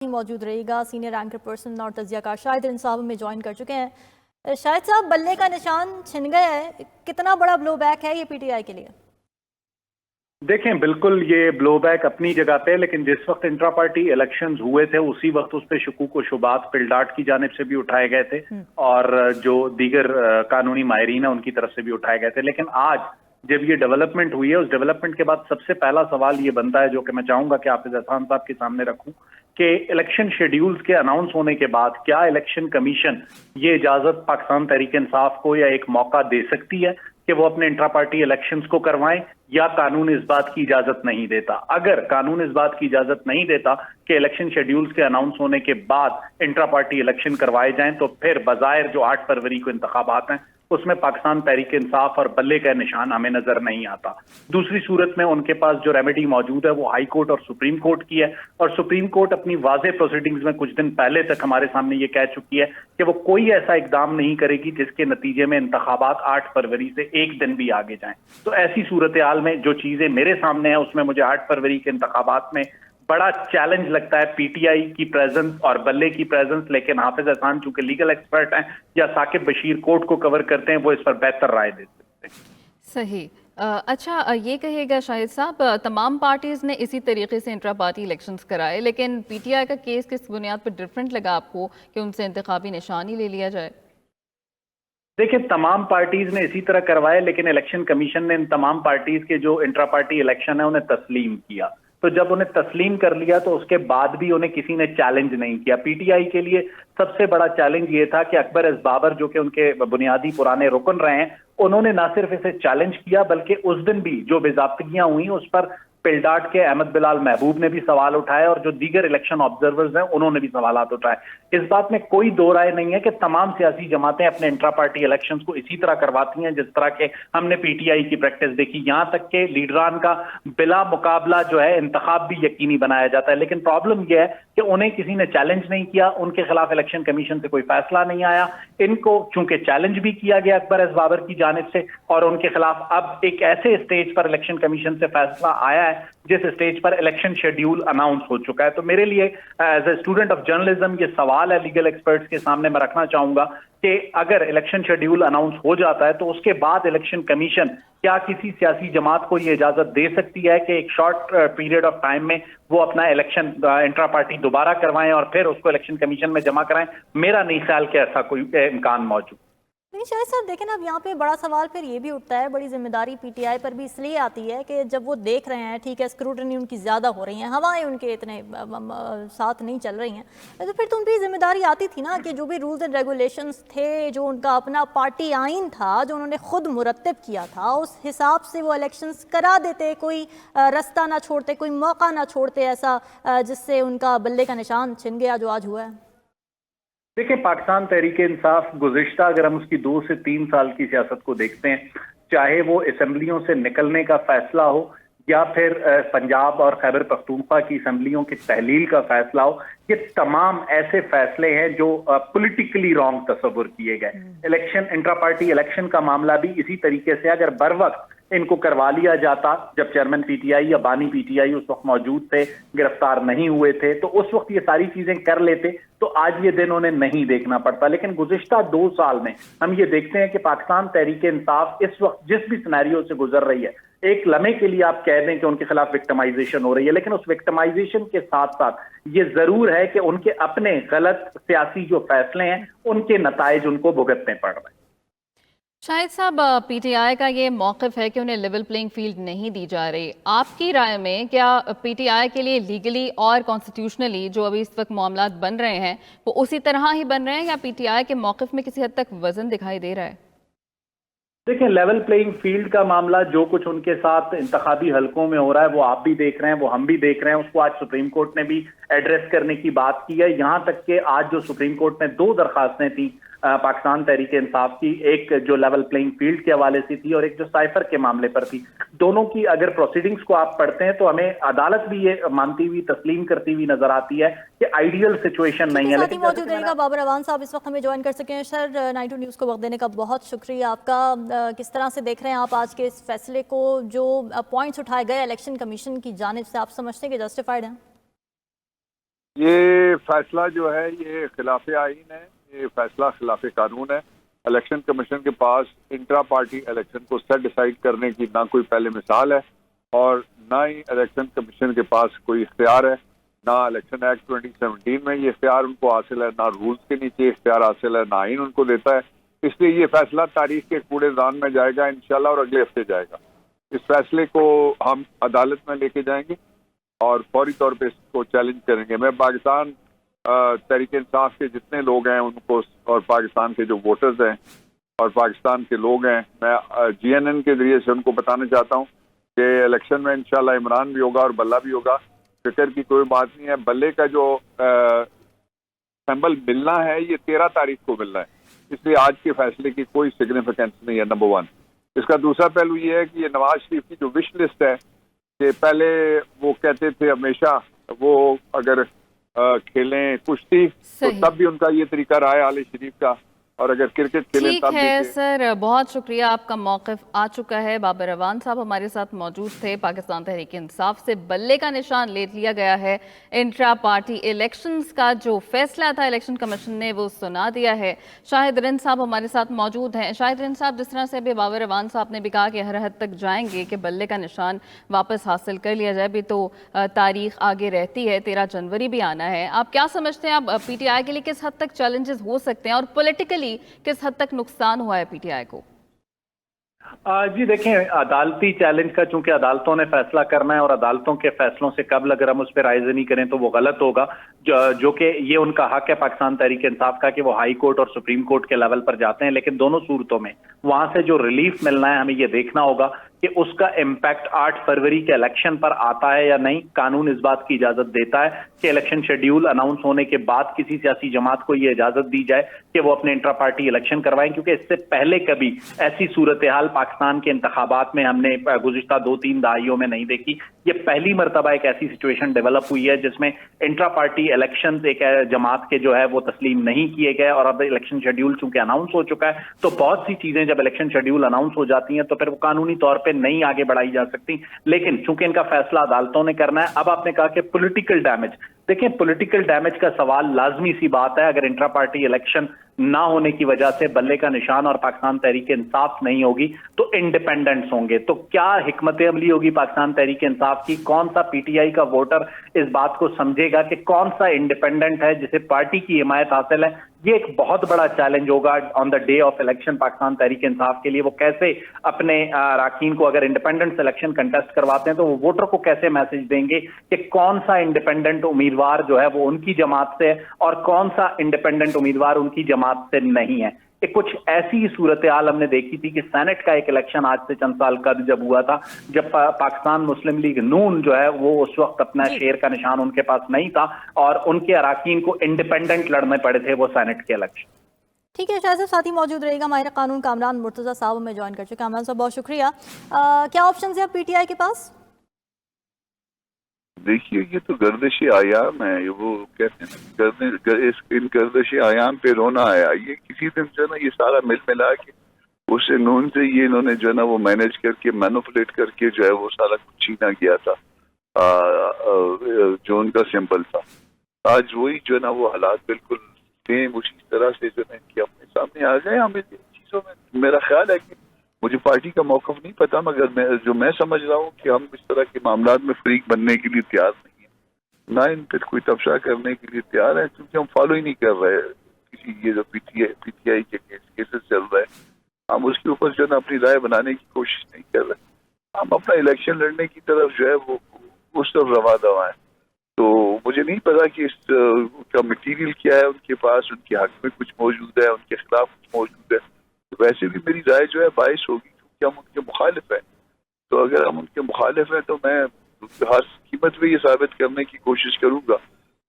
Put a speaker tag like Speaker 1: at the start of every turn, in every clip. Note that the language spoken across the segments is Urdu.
Speaker 1: موجود رہے گا سینئر اینکر پرسن اور تجزیہ کار شاہد انصاف میں جوائن کر چکے ہیں۔ شاہد صاحب، بلے کا نشان چھن گیا ہے، کتنا بڑا بلو بیک ہے یہ پی ٹی آئی کے لیے؟
Speaker 2: دیکھیں، بالکل یہ بلو بیک اپنی جگہ پہ، لیکن جس وقت انٹرا پارٹی الیکشنز ہوئے تھے اسی وقت اس پہ شکوک و شبہات پلڈاٹ کی جانب سے بھی اٹھائے گئے تھے اور جو دیگر قانونی ماہرین ہیں ان کی طرف سے بھی اٹھائے گئے تھے۔ لیکن آج جب یہ ڈیولپمنٹ ہوئی ہے، اس ڈیولپمنٹ کے بعد سب سے پہلا سوال یہ بنتا ہے جو کہ میں چاہوں گا کہ حافظ احسان صاحب کے سامنے رکھوں کہ الیکشن شیڈیولز کے اناؤنس ہونے کے بعد کیا الیکشن کمیشن یہ اجازت پاکستان تحریک انصاف کو یا ایک موقع دے سکتی ہے کہ وہ اپنے انٹرا پارٹی الیکشنز کو کروائیں، یا قانون اس بات کی اجازت نہیں دیتا؟ اگر قانون اس بات کی اجازت نہیں دیتا کہ الیکشن شیڈیولز کے اناؤنس ہونے کے بعد انٹرا پارٹی الیکشن کروائے جائیں تو پھر بظاہر جو 8 فروری کو انتخابات ہیں اس میں پاکستان تحریک انصاف اور بلے کا نشان ہمیں نظر نہیں آتا۔ دوسری صورت میں ان کے پاس جو ریمیڈی موجود ہے وہ ہائی کورٹ اور سپریم کورٹ کی ہے، اور سپریم کورٹ اپنی واضح پروسیڈنگز میں کچھ دن پہلے تک ہمارے سامنے یہ کہہ چکی ہے کہ وہ کوئی ایسا اقدام نہیں کرے گی جس کے نتیجے میں انتخابات 8 فروری سے ایک دن بھی آگے جائیں۔ تو ایسی صورتحال میں جو چیزیں میرے سامنے ہیں اس میں مجھے 8 فروری کے انتخابات میں بڑا چیلنج لگتا ہے پی ٹی آئی کی پریزنس اور بلے کی پریزنس، لیکن حافظ احسان چونکہ لیگل ایکسپرٹ ہیں یا ثاقب بشیر کورٹ کو کور کرتے ہیں وہ اس پر بہتر رائے دے سکتے ہیں۔
Speaker 3: صحیح۔ اچھا، یہ کہیے گا شاہد صاحب، تمام پارٹیز نے اسی طریقے سے انٹرا پارٹی الیکشنز کرائے، لیکن پی ٹی آئی کا کیس کس بنیاد پر ڈیفرنٹ لگا آپ کو کہ ان سے انتخابی نشان ہی لے لیا جائے؟
Speaker 2: دیکھیں، تمام پارٹیز نے اسی طرح کروائے، لیکن الیکشن کمیشن نے ان تمام پارٹیز کے جو انٹرا پارٹی الیکشن ہے انہیں تسلیم کیا۔ تو جب انہیں تسلیم کر لیا تو اس کے بعد بھی انہیں کسی نے چیلنج نہیں کیا۔ پی ٹی آئی کے لیے سب سے بڑا چیلنج یہ تھا کہ اکبر ایس بابر جو کہ ان کے بنیادی پرانے رکن رہے ہیں، انہوں نے نہ صرف اسے چیلنج کیا بلکہ اس دن بھی جو بے ضابطگیاں ہوئیں اس پر پلڈاٹ کے احمد بلال محبوب نے بھی سوال اٹھائے اور جو دیگر الیکشن آبزرورز ہیں انہوں نے بھی سوالات اٹھائے۔ اس بات میں کوئی دو رائے نہیں ہے کہ تمام سیاسی جماعتیں اپنے انٹرا پارٹی الیکشنز کو اسی طرح کرواتی ہیں جس طرح کے ہم نے پی ٹی آئی کی پریکٹس دیکھی، یہاں تک کہ لیڈران کا بلا مقابلہ جو ہے انتخاب بھی یقینی بنایا جاتا ہے۔ لیکن پرابلم یہ ہے کہ انہیں کسی نے چیلنج نہیں کیا، ان کے خلاف الیکشن کمیشن سے کوئی فیصلہ نہیں آیا۔ ان کو چونکہ چیلنج بھی کیا گیا اکبر ایس بابر کی جانب سے اور ان کے خلاف اب ایک ایسے اسٹیج پر الیکشن کمیشن سے فیصلہ آیا ہے جس اسٹیج پر الیکشن شیڈیول اناؤنس ہو چکا ہے۔ تو میرے لیے as a student of journalism یہ سوال ہے لیگل ایکسپرٹس کے سامنے میں رکھنا چاہوں گا کہ اگر الیکشن شیڈیول اناؤنس ہو جاتا ہے تو اس کے بعد الیکشن کمیشن کیا کسی سیاسی جماعت کو یہ اجازت دے سکتی ہے کہ ایک شارٹ پیریڈ آف ٹائم میں وہ اپنا الیکشن انٹرا پارٹی دوبارہ کروائیں اور پھر اس کو الیکشن کمیشن میں جمع کرائیں؟ میرا نہیں خیال کہ ایسا کوئی امکان موجود۔
Speaker 1: لیکن شاہد صاحب دیکھیں نا، اب یہاں پہ بڑا سوال پھر یہ بھی اٹھتا ہے، بڑی ذمہ داری پی ٹی آئی پر بھی اس لیے آتی ہے کہ جب وہ دیکھ رہے ہیں ٹھیک ہے اسکروٹنی ان کی زیادہ ہو رہی ہیں، ہوائیں ان کے اتنے ساتھ نہیں چل رہی ہیں، تو پھر تم بھی ذمہ داری آتی تھی نا کہ جو بھی رولز اینڈ ریگولیشنز تھے، جو ان کا اپنا پارٹی آئین تھا جو انہوں نے خود مرتب کیا تھا، اس حساب سے وہ الیکشنز کرا دیتے، کوئی رستہ نہ چھوڑتے، کوئی موقع نہ چھوڑتے ایسا جس سے ان کا بلے کا نشان چھن گیا جو آج ہوا ہے۔
Speaker 2: دیکھیں، پاکستان تحریک انصاف گزشتہ اگر ہم اس کی 2 سے 3 سال کی سیاست کو دیکھتے ہیں، چاہے وہ اسمبلیوں سے نکلنے کا فیصلہ ہو یا پھر پنجاب اور خیبر پختونخوا کی اسمبلیوں کی تحلیل کا فیصلہ ہو، یہ تمام ایسے فیصلے ہیں جو پولیٹیکلی رانگ تصور کیے گئے۔ الیکشن انٹرا پارٹی الیکشن کا معاملہ بھی اسی طریقے سے اگر بر وقت ان کو کروا لیا جاتا، جب چیئرمین پی ٹی آئی یا بانی پی ٹی آئی اس وقت موجود تھے، گرفتار نہیں ہوئے تھے، تو اس وقت یہ ساری چیزیں کر لیتے تو آج یہ دن انہیں نہیں دیکھنا پڑتا۔ لیکن گزشتہ 2 سال میں ہم یہ دیکھتے ہیں کہ پاکستان تحریک انصاف اس وقت جس بھی سینیریو سے گزر رہی ہے، ایک لمحے کے لیے آپ کہہ دیں کہ ان کے خلاف وکٹمائزیشن ہو رہی ہے، لیکن اس وکٹمائزیشن کے ساتھ ساتھ یہ ضرور ہے کہ ان کے اپنے غلط سیاسی جو فیصلے ہیں ان کے نتائج ان کو بھگتنے پڑ رہے ہیں۔
Speaker 3: شاہد صاحب، پی ٹی آئی کا یہ موقف ہے کہ انہیں لیول پلینگ فیلڈ نہیں دی جا رہی، آپ کی رائے میں کیا پی ٹی آئی کے لیے لیگلی اور کانسٹیٹیوشنلی جو ابھی اس وقت معاملات بن رہے ہیں وہ اسی طرح ہی بن رہے ہیں، یا پی ٹی آئی کے موقف میں کسی حد تک وزن دکھائی دے رہا ہے؟
Speaker 2: دیکھیں، لیول پلینگ فیلڈ کا معاملہ جو کچھ ان کے ساتھ انتخابی حلقوں میں ہو رہا ہے وہ آپ بھی دیکھ رہے ہیں، وہ ہم بھی دیکھ رہے ہیں، اس کو آج سپریم کورٹ نے بھی ایڈریس کرنے کی بات کی ہے۔ یہاں تک کہ آج جو سپریم کورٹ میں 2 درخواستیں تھیں پاکستان تحریک انصاف کی، ایک جو لیول پلینگ فیلڈ کے حوالے سے تھی اور ایک جو سائفر کے معاملے پر تھی، دونوں کی اگر پروسیڈنگز کو آپ پڑھتے ہیں تو ہمیں عدالت بھی یہ مانتی ہوئی تسلیم کرتی ہوئی نظر آتی ہے کہ آئیڈیل سچویشن نہیں ہے۔
Speaker 1: ساتھی موجود رہے گا بابر اوان صاحب اس وقت ہمیں جوائن کر سکیں۔ سر، 92 نیوز کو وقت دینے کا بہت شکریہ آپ کا۔ کس طرح سے دیکھ رہے ہیں آپ آج کے اس فیصلے کو، جو پوائنٹس اٹھائے گئے الیکشن کمیشن کی جانب سے، آپ سمجھتے ہیں کہ جسٹیفائڈ ہیں؟
Speaker 4: یہ فیصلہ جو ہے یہ خلاف آئین ہے، یہ فیصلہ خلاف قانون ہے۔ الیکشن کمیشن کے پاس انٹرا پارٹی الیکشن کو سیٹ ڈیسائیڈ کرنے کی نہ کوئی پہلے مثال ہے اور نہ ہی الیکشن کمیشن کے پاس کوئی اختیار ہے، نہ الیکشن ایکٹ 2017 میں یہ اختیار ان کو حاصل ہے، نہ رولز کے نیچے اختیار حاصل ہے، نہ آئین ان کو دیتا ہے۔ اس لیے یہ فیصلہ تاریخ کے کوڑے دان میں جائے گا انشاءاللہ، اور اگلے ہفتے جائے گا۔ اس فیصلے کو ہم عدالت میں لے کے جائیں گے اور فوری طور پہ اس کو چیلنج کریں گے۔ میں پاکستان تحریک انصاف کے جتنے لوگ ہیں ان کو، اور پاکستان کے جو ووٹرز ہیں اور پاکستان کے لوگ ہیں، میں GNN کے ذریعے سے ان کو بتانا چاہتا ہوں کہ الیکشن میں انشاءاللہ عمران بھی ہوگا اور بلہ بھی ہوگا۔ فکر کی کوئی بات نہیں ہے۔ بلے کا جو سمبل ملنا ہے یہ 13 تاریخ کو ملنا ہے، اس لیے آج کے فیصلے کی کوئی سگنیفیکینس نہیں ہے، نمبر 1۔ اس کا دوسرا پہلو یہ ہے کہ یہ نواز شریف کی جو وش لسٹ ہے کہ پہلے وہ کہتے تھے ہمیشہ وہ اگر کھیلیں کشتی تو تب بھی ان کا یہ طریقہ رہا ہے علی شریف کا، اور اگر کرکٹ کھیلیں
Speaker 3: ٹھیک
Speaker 4: تب بھی
Speaker 3: ہے سر، بہت شکریہ، آپ کا موقف آ چکا ہے۔ بابر روان صاحب ہمارے ساتھ موجود تھے۔ پاکستان تحریک انصاف سے بلے کا نشان لے لیا گیا ہے۔ انٹرا پارٹی الیکشنز کا جو فیصلہ تھا الیکشن کمیشن نے وہ سنا دیا ہے۔ شاہد رند صاحب ہمارے ساتھ موجود ہیں۔ شاہد رند صاحب، جس طرح سے ابھی بابر روان صاحب نے بھی کہا کہ ہر حد تک جائیں گے کہ بلے کا نشان واپس حاصل کر لیا جائے، بھی تو تاریخ آگے رہتی ہے، 13 جنوری بھی آنا ہے۔ آپ کیا سمجھتے ہیں اب PTI کے لیے کس حد تک چیلنجز ہو سکتے ہیں اور پولیٹیکلی کس حد تک نقصان ہوا ہے PTI کو؟
Speaker 2: جی دیکھیں، عدالتی چیلنج کا چونکہ عدالتوں نے فیصلہ کرنا ہے اور عدالتوں کے فیصلوں سے قبل اگر ہم اس پہ رائے نہیں کریں تو وہ غلط ہوگا، جو کہ یہ ان کا حق ہے پاکستان تحریک انصاف کا کہ وہ ہائی کورٹ اور سپریم کورٹ کے لیول پر جاتے ہیں، لیکن دونوں صورتوں میں وہاں سے جو ریلیف ملنا ہے ہمیں یہ دیکھنا ہوگا کہ اس کا امپیکٹ 8 فروری کے الیکشن پر آتا ہے یا نہیں۔ قانون اس بات کی اجازت دیتا ہے کہ الیکشن شیڈیول اناؤنس ہونے کے بعد کسی سیاسی جماعت کو یہ اجازت دی جائے کہ وہ اپنے انٹرا پارٹی الیکشن کروائیں، کیونکہ اس سے پہلے کبھی ایسی صورتحال پاکستان کے انتخابات میں ہم نے گزشتہ 2-3 دہائیوں میں نہیں دیکھی۔ یہ پہلی مرتبہ ایک ایسی سچویشن ڈیولپ ہوئی ہے جس میں انٹرا پارٹی الیکشن ایک جماعت کے جو ہے وہ تسلیم نہیں کیے گئے، اور اب الیکشن شیڈیول چونکہ اناؤنس ہو چکا ہے تو بہت سی چیزیں جب الیکشن شیڈیول اناؤنس ہو جاتی ہیں تو پھر وہ قانونی طور پہ نہیں آگے بڑھائی جا سکتی، لیکن چونکہ ان کا فیصلہ عدالتوں نے کرنا ہے۔ اب آپ نے کہا کہ پولیٹیکل ڈیمیج، دیکھیں پولیٹیکل ڈیمیج کا سوال لازمی سی بات ہے۔ اگر انٹرا پارٹی الیکشن نہ ہونے کی وجہ سے بلے کا نشان اور پاکستان تحریک انصاف نہیں ہوگی تو انڈیپینڈنٹس ہوں گے، تو کیا حکمت عملی ہوگی پاکستان تحریک انصاف کی؟ کون سا PTI کا ووٹر اس بات کو سمجھے گا کہ کون سا انڈیپینڈنٹ ہے جسے پارٹی کی حمایت حاصل ہے؟ یہ ایک بہت بڑا چیلنج ہوگا on the day of election Pakistan Tehreek Insaf کے لیے۔ وہ کیسے اپنے اراکین کو، اگر انڈیپینڈنٹ الیکشن کنٹیسٹ کرواتے ہیں تو وہ ووٹر کو کیسے میسج دیں گے کہ کون سا انڈیپینڈنٹ امیدوار جو ہے وہ ان کی جماعت سے ہے اور کون سا انڈیپینڈنٹ امیدوار ان کی جماعت سے نہیں ہے؟ کچھ ایسی صورتحال ہم نے دیکھی تھی کہ سینٹ کا ایک الیکشن آج سے چند سال قبل جب ہوا تھا، جب پاکستان مسلم لیگ نون جو ہے وہ اس وقت اپنا شیر کا نشان ان کے پاس نہیں تھا اور ان کے اراکین کو انڈیپینڈنٹ لڑنے پڑے تھے وہ سینٹ کے الیکشن۔
Speaker 1: ٹھیک ہے شاہد صاحب، ساتھی موجود رہے گا ماہر قانون کامران مرتضیٰ صاحب ہمیں جوائن کر چکے۔ کامران صاحب بہت شکریہ۔ کیا آپشنز ہیں PTI کے پاس؟
Speaker 5: دیکھیے یہ تو گردش ایام ہے، وہ کہتے ہیں ان گردش ایام پہ رونا آیا۔ یہ کسی دن جو ہے نا یہ سارا مل ملا کے اس سے نون سے یہ انہوں نے جو ہے نا وہ مینج کر کے مینوپولیٹ کر کے جو ہے وہ سارا کچھ چھینا گیا تھا جو ان کا سمبل تھا۔ آج وہی جو ہے نا وہ حالات بالکل سیم اسی طرح سے جو ہے کہ اپنے سامنے آ گئے۔ ہمیں چیزوں میں میرا خیال ہے کہ مجھے پارٹی کا موقف نہیں پتا، مگر میں سمجھ رہا ہوں کہ ہم اس طرح کے معاملات میں فریق بننے کے لیے تیار نہیں ہیں، نہ ان پر کوئی تبصرہ کرنے کے لیے تیار ہے، کیونکہ ہم فالو ہی نہیں کر رہے کسی یہ جو PTI کے کیسز چل رہے ہیں، ہم اس کے اوپر جو ہے نا اپنی رائے بنانے کی کوشش نہیں کر رہے، ہم اپنا الیکشن لڑنے کی طرف جو ہے وہ اس طرف روا دوا ہے۔ تو مجھے نہیں پتا کہ اس کا مٹیریل کیا ہے ان کے پاس، ان کے حق میں کچھ موجود ہے، ان کے خلاف کچھ موجود ہے۔ ویسے بھی میری رائے جو ہے باعث ہوگی کیونکہ ہم ان کے مخالف ہیں، تو اگر ہم ان کے مخالف ہیں تو میں ہر قیمت پہ یہ ثابت کرنے کی کوشش کروں گا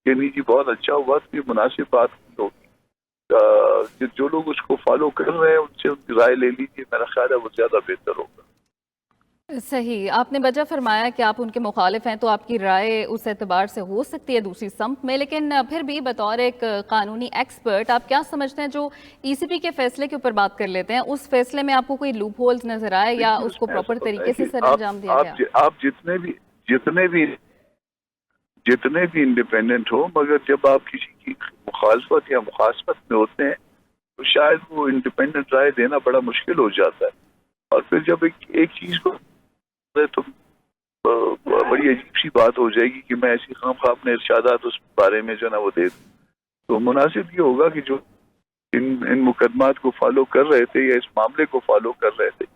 Speaker 5: کہ نہیں جی بہت اچھا ہوا، یہ مناسب بات ہوگی۔ جو لوگ اس کو فالو کر رہے ہیں ان سے ان کی رائے لے لیجیے، میرا خیال ہے وہ زیادہ بہتر ہوگا۔
Speaker 3: صحیح، آپ نے وجہ فرمایا کہ آپ ان کے مخالف ہیں تو آپ کی رائے اس اعتبار سے ہو سکتی ہے دوسری سمت میں، لیکن پھر بھی بطور ایک قانونی ایکسپرٹ آپ کیا سمجھتے ہیں جو ECP کے فیصلے کے اوپر بات کر لیتے ہیں، اس فیصلے میں آپ کو کوئی لوپ ہولز نظر آئے یا اس کو پراپر طریقے سے سر انجام دیا گیا؟
Speaker 5: آپ جتنے بھی جتنے بھی انڈیپینڈنٹ ہو، مگر جب آپ کسی کی مخالفت یا مخاصمت میں ہوتے ہیں تو شاید وہ انڈیپینڈنٹ رائے دینا بڑا مشکل ہو جاتا ہے. اور پھر جب ایک چیز کو تو بڑی عجیب سی بات ہو جائے گی کہ میں ایسی خام خواہ اپنے ارشادات اس بارے میں جو ہے نا وہ دے دوں. تو مناسب یہ ہوگا کہ جو ان مقدمات کو فالو کر رہے تھے یا اس معاملے کو فالو کر رہے تھے